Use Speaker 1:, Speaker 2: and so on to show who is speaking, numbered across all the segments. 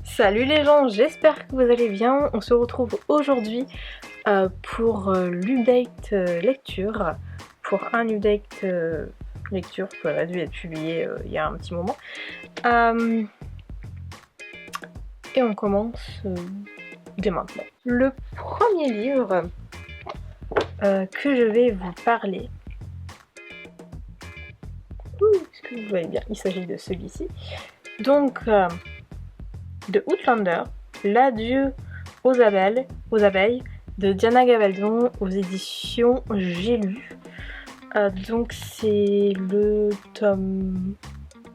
Speaker 1: Salut les gens, j'espère que vous allez bien. On se retrouve aujourd'hui pour l'update lecture, pour un update lecture qui aurait dû être publié il y a un petit moment. Et on commence dès maintenant. Le premier livre que je vais vous parler, est-ce que vous voyez bien, il s'agit de celui-ci. Donc, de Outlander, l'adieu aux abeilles de Diana Gabaldon aux éditions J'ai lu. Donc c'est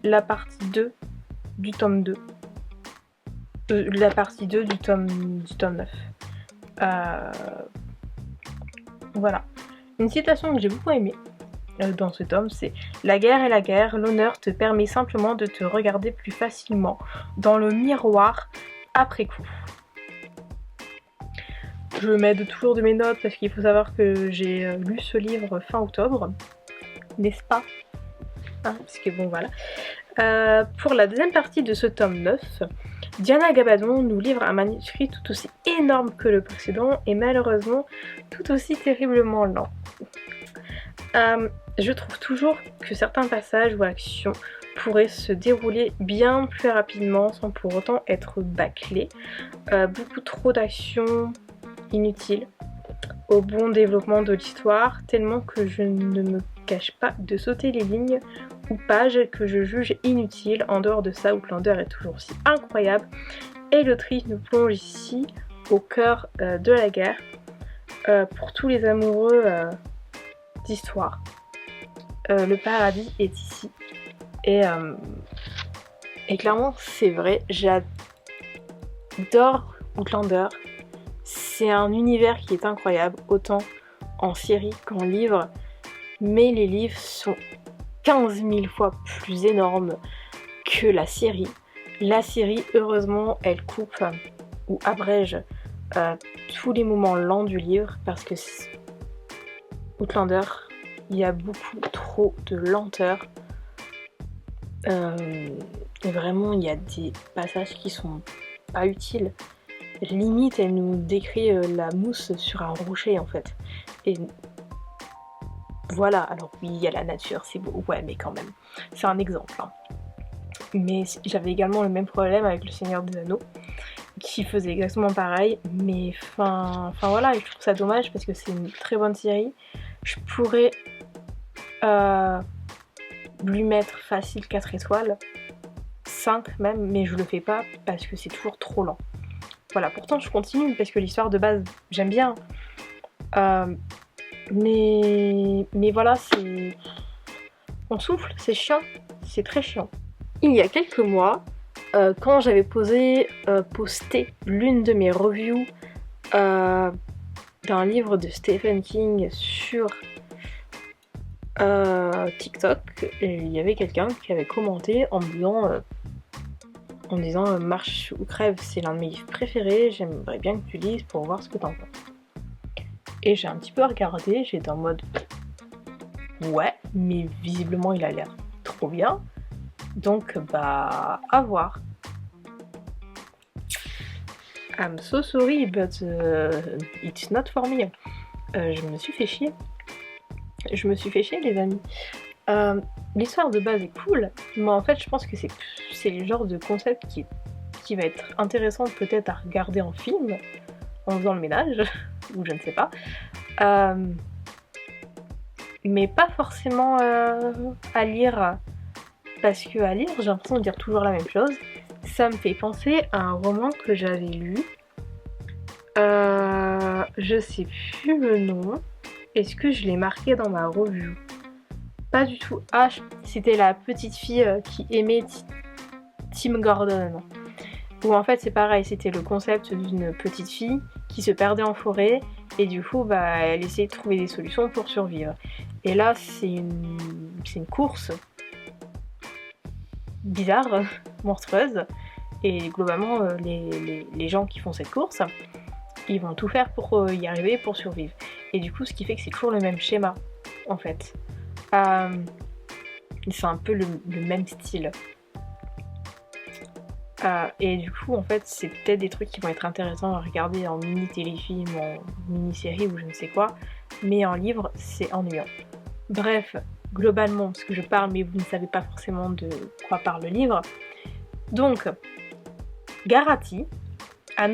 Speaker 1: la partie 2 du tome 2. La partie 2 du tome 9. Voilà. Une citation que j'ai beaucoup aimée dans ce tome, c'est « La guerre est la guerre, l'honneur te permet simplement de te regarder plus facilement dans le miroir après coup. » Je m'aide toujours de mes notes parce qu'il faut savoir que j'ai lu ce livre fin octobre, n'est-ce pas? Parce que bon voilà. Pour la deuxième partie de ce tome 9, Diana Gabaldon nous livre un manuscrit tout aussi énorme que le précédent et malheureusement tout aussi terriblement lent. Je trouve toujours que certains passages ou actions pourraient se dérouler bien plus rapidement sans pour autant être bâclés. Beaucoup trop d'actions inutiles au bon développement de l'histoire, tellement que je ne me cache pas de sauter les lignes ou pages que je juge inutiles. En dehors de ça, Outlander est toujours aussi incroyable et l'autrice nous plonge ici au cœur de la guerre pour tous les amoureux d'histoire. Le paradis est ici et clairement c'est vrai, j'adore Outlander. C'est un univers qui est incroyable, autant en série qu'en livre, mais les livres sont 15 000 fois plus énormes que la série. La série, heureusement, elle coupe ou abrège tous les moments lents du livre, parce que Outlander, il y a beaucoup trop de lenteur. Et vraiment, il y a des passages qui sont pas utiles. Limite, elle nous décrit la mousse sur un rocher en fait. Et voilà, alors oui, il y a la nature, c'est beau, ouais, mais quand même, c'est un exemple. Hein. Mais j'avais également le même problème avec Le Seigneur des Anneaux, qui faisait exactement pareil, mais enfin voilà, je trouve ça dommage parce que c'est une très bonne série. Je pourrais lui mettre facile 4 étoiles, 5 même, mais je le fais pas parce que c'est toujours trop lent. Voilà, pourtant je continue parce que l'histoire de base, j'aime bien. Mais voilà, c'est... On souffle, c'est chiant, c'est très chiant. Il y a quelques mois, quand j'avais posté l'une de mes reviews d'un livre de Stephen King sur TikTok, il y avait quelqu'un qui avait commenté en me disant Marche ou crève, c'est l'un de mes livres préférés, j'aimerais bien que tu lises pour voir ce que t'en penses. Et j'ai un petit peu regardé, j'étais en mode ouais, mais visiblement il a l'air trop bien, donc bah à voir. I'm so sorry, but it's not for me. Je me suis fait chier. Je me suis fait chier les amis. L'histoire de base est cool, mais en fait je pense que c'est le genre de concept qui va être intéressant peut-être à regarder en film, en faisant le ménage, ou je ne sais pas. Mais pas forcément à lire, parce que à lire j'ai l'impression de dire toujours la même chose. Ça me fait penser à un roman que j'avais lu, je sais plus le nom. Est-ce que je l'ai marqué dans ma revue? Pas du tout. Ah, c'était la petite fille qui aimait Tim Gordon. Où en fait c'est pareil, c'était le concept d'une petite fille qui se perdait en forêt et du coup bah, elle essayait de trouver des solutions pour survivre. Et là c'est une course bizarre, monstrueuse, et globalement les gens qui font cette course, ils vont tout faire pour y arriver, pour survivre. Et du coup ce qui fait que c'est toujours le même schéma en fait. C'est un peu le même style. Et du coup en fait c'est peut-être des trucs qui vont être intéressants à regarder en mini téléfilm, en mini série ou je ne sais quoi, mais en livre c'est ennuyant. Bref, globalement parce que je parle mais vous ne savez pas forcément de quoi parle le livre. Donc Garati, un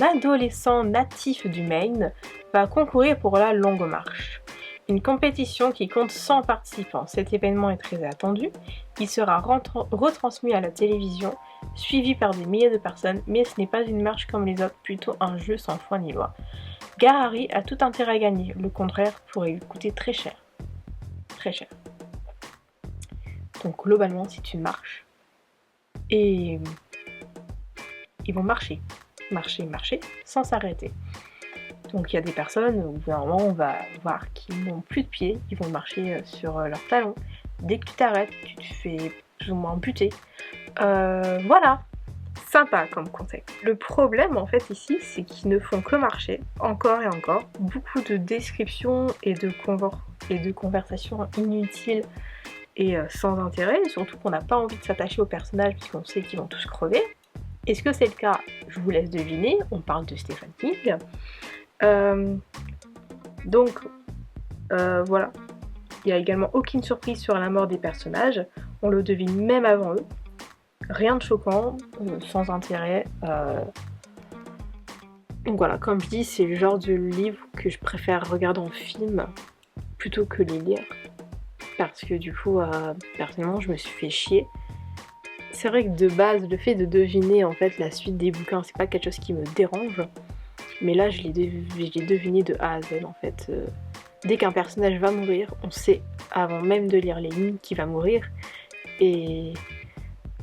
Speaker 1: adolescent natif du Maine, va concourir pour la Longue Marche. Une compétition qui compte 100 participants. Cet événement est très attendu. Il sera retransmis à la télévision, suivi par des milliers de personnes, mais ce n'est pas une marche comme les autres, plutôt un jeu sans foi ni loi. Garari a tout intérêt à gagner, le contraire pourrait lui coûter très cher. Très cher. Donc globalement c'est une marche. Et ils vont marcher, sans s'arrêter. Donc il y a des personnes où normalement on va voir qu'ils n'ont plus de pieds, ils vont marcher sur leurs talons. Dès que tu t'arrêtes, tu te fais plus ou moins buter. Voilà, sympa comme contexte. Le problème en fait ici, c'est qu'ils ne font que marcher, encore et encore. Beaucoup de descriptions et de conversations inutiles et sans intérêt, surtout qu'on n'a pas envie de s'attacher aux personnages puisqu'on sait qu'ils vont tous crever. Est-ce que c'est le cas? Je vous laisse deviner, on parle de Stephen King. Voilà. Il n'y a également aucune surprise sur la mort des personnages, on le devine même avant eux. Rien de choquant, sans intérêt. Donc voilà, comme je dis, c'est le genre de livre que je préfère regarder en film plutôt que les lire. Parce que du coup, personnellement, je me suis fait chier. C'est vrai que de base, le fait de deviner en fait la suite des bouquins, c'est pas quelque chose qui me dérange. Mais là, je l'ai deviné de A à Z en fait. Dès qu'un personnage va mourir, on sait avant même de lire les lignes qu'il va mourir. Et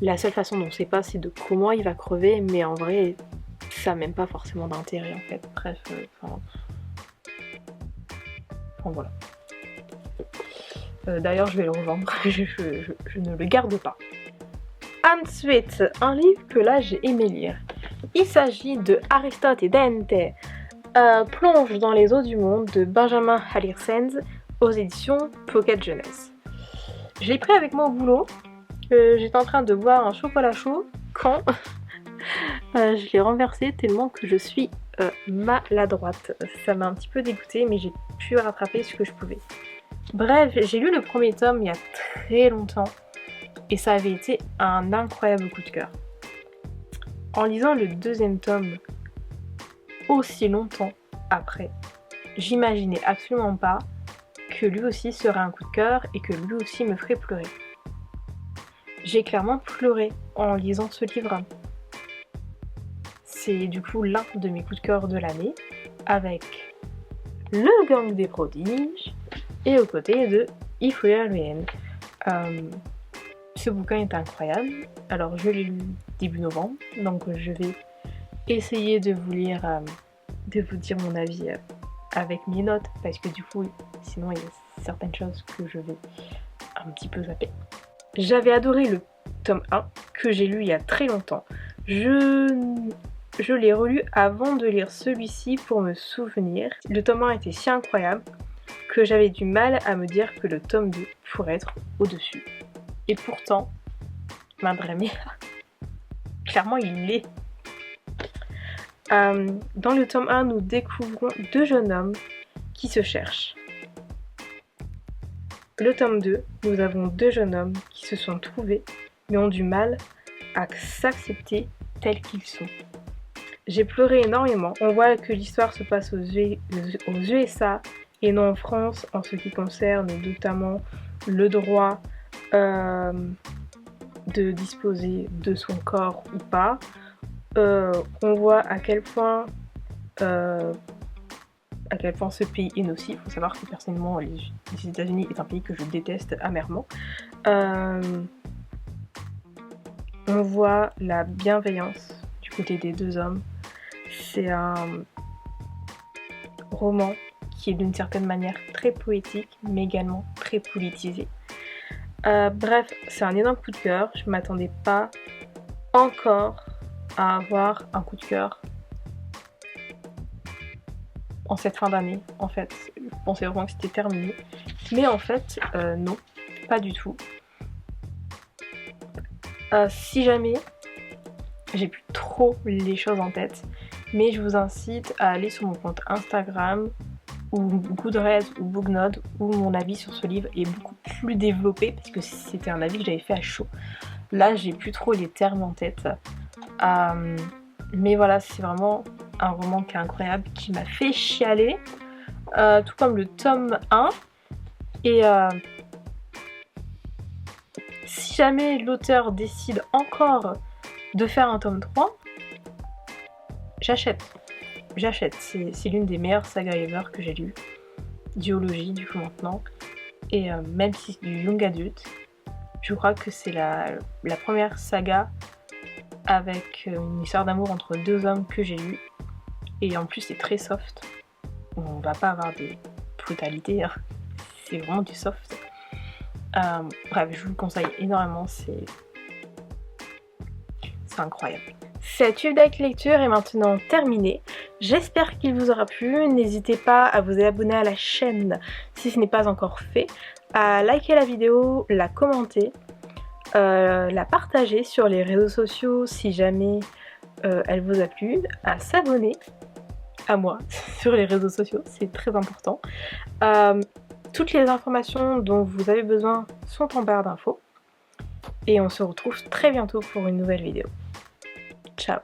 Speaker 1: la seule façon dont on sait pas, c'est de comment il va crever. Mais en vrai, ça n'a même pas forcément d'intérêt en fait. Bref, voilà. D'ailleurs, je vais le revendre. je ne le garde pas. Ensuite, un livre que là j'ai aimé lire. Il s'agit de Aristote et Dante plonge dans les eaux du monde de Benjamin Hallyrsens aux éditions Pocket Jeunesse. Je l'ai pris avec moi au boulot. J'étais en train de boire un chocolat chaud quand je l'ai renversé tellement que je suis maladroite. Ça m'a un petit peu dégoûtée mais j'ai pu rattraper ce que je pouvais. Bref, j'ai lu le premier tome il y a très longtemps. Et ça avait été un incroyable coup de cœur. En lisant le deuxième tome, aussi longtemps après, j'imaginais absolument pas que lui aussi serait un coup de cœur et que lui aussi me ferait pleurer. J'ai clairement pleuré en lisant ce livre. C'est du coup l'un de mes coups de cœur de l'année, avec le gang des prodiges et aux côtés de If We Are Rien. Ce bouquin est incroyable. Alors je l'ai lu début novembre, donc je vais essayer de vous dire mon avis avec mes notes, parce que du coup, sinon il y a certaines choses que je vais un petit peu zapper. J'avais adoré le tome 1, que j'ai lu il y a très longtemps. Je l'ai relu avant de lire celui-ci pour me souvenir. Le tome 1 était si incroyable que j'avais du mal à me dire que le tome 2 pourrait être au-dessus. Et pourtant, Madre mia, clairement il l'est. Dans le tome 1, nous découvrons deux jeunes hommes qui se cherchent. Le tome 2, nous avons deux jeunes hommes qui se sont trouvés mais ont du mal à s'accepter tels qu'ils sont. J'ai pleuré énormément. On voit que l'histoire se passe aux USA et non en France en ce qui concerne notamment le droit de disposer de son corps ou pas. On voit à quel point ce pays est nocif. Il faut savoir que personnellement les États-Unis est un pays que je déteste amèrement. On voit la bienveillance du côté des deux hommes. C'est un roman qui est d'une certaine manière très poétique mais également très politisé. Bref, c'est un énorme coup de cœur. Je m'attendais pas encore à avoir un coup de cœur en cette fin d'année. En fait, je pensais vraiment que c'était terminé. Mais en fait, non, pas du tout. Si jamais j'ai plus trop les choses en tête, mais je vous incite à aller sur mon compte Instagram ou Goodreads ou Booknode où mon avis sur ce livre est beaucoup plus développé parce que c'était un avis que j'avais fait à chaud. Là j'ai plus trop les termes en tête, mais voilà, c'est vraiment un roman qui est incroyable, qui m'a fait chialer, tout comme le tome 1. Et si jamais l'auteur décide encore de faire un tome 3, j'achète. C'est l'une des meilleures sagas ever que j'ai lues. Duologie du coup maintenant. Et même si c'est du young adulte, je crois que c'est la première saga avec une histoire d'amour entre deux hommes que j'ai lue. Et en plus c'est très soft. On va pas avoir des brutalités, hein. C'est vraiment du soft. Bref, je vous le conseille énormément, c'est incroyable. Cette Udek lecture est maintenant terminée. J'espère qu'il vous aura plu. N'hésitez pas à vous abonner à la chaîne si ce n'est pas encore fait, à liker la vidéo, la commenter, la partager sur les réseaux sociaux si jamais elle vous a plu, à s'abonner à moi sur les réseaux sociaux, c'est très important. Toutes les informations dont vous avez besoin sont en barre d'infos. Et on se retrouve très bientôt pour une nouvelle vidéo. Ciao!